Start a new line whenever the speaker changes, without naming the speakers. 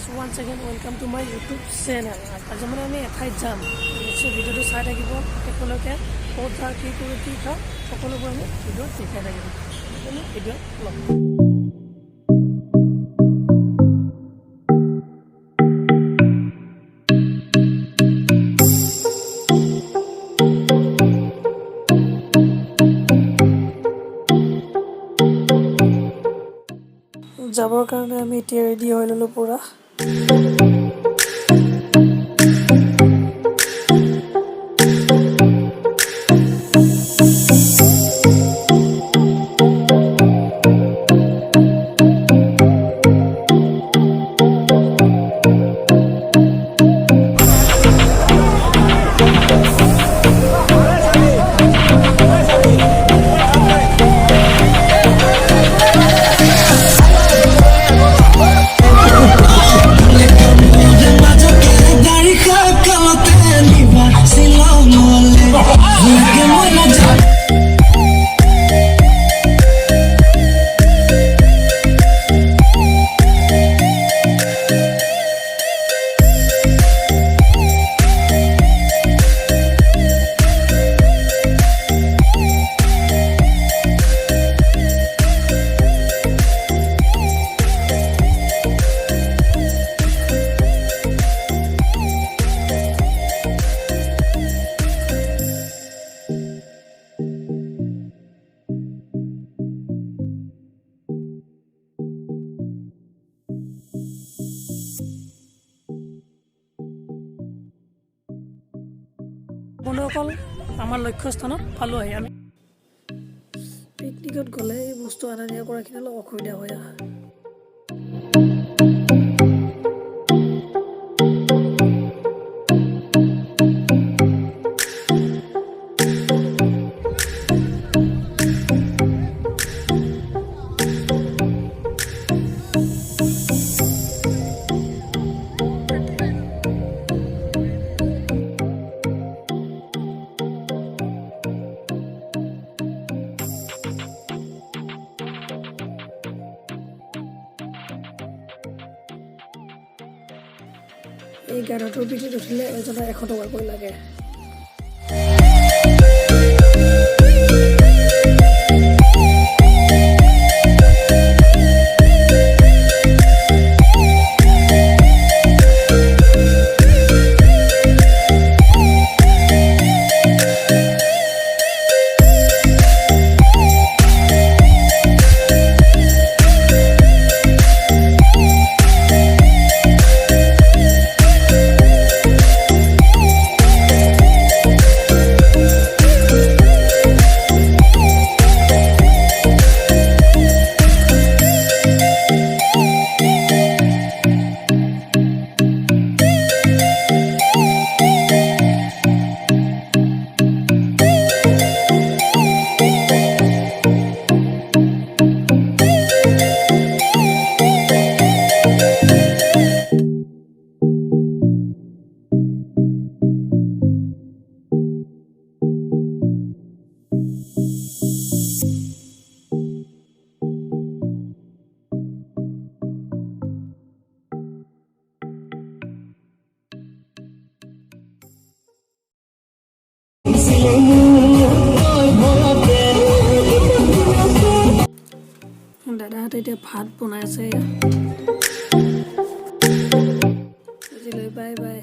guys, once again welcome to my YouTube channel. आज मैं आमी एठाई जाम निश्चय वीडियो तो चाই থাকিব সকলোকে ক'ত যা কি কৰি কি খাওঁ সকলোবোৰ আমি ভিডিঅ'ত দেখাই থাকিম আপুনি ভিডিঅ' লওক যাবৰ কাৰণে আমি এতিয়া ৰেডি হৈ ললো পুৰা বনকল আমাৰ লক্ষ্যস্থানত পালো আহি আমি পিকনিকত গলে এই বস্তু আনা নিয়া কৰা কিনে অলপ অসুবিধা হয় এই গাড়ীটোৰ পিঠিত উঠিলে এজনৰ 100 টকাকৈ লাগে দাদাহঁতে এতিয়া ভাত বনাই আছে আজিলৈ বাই বাই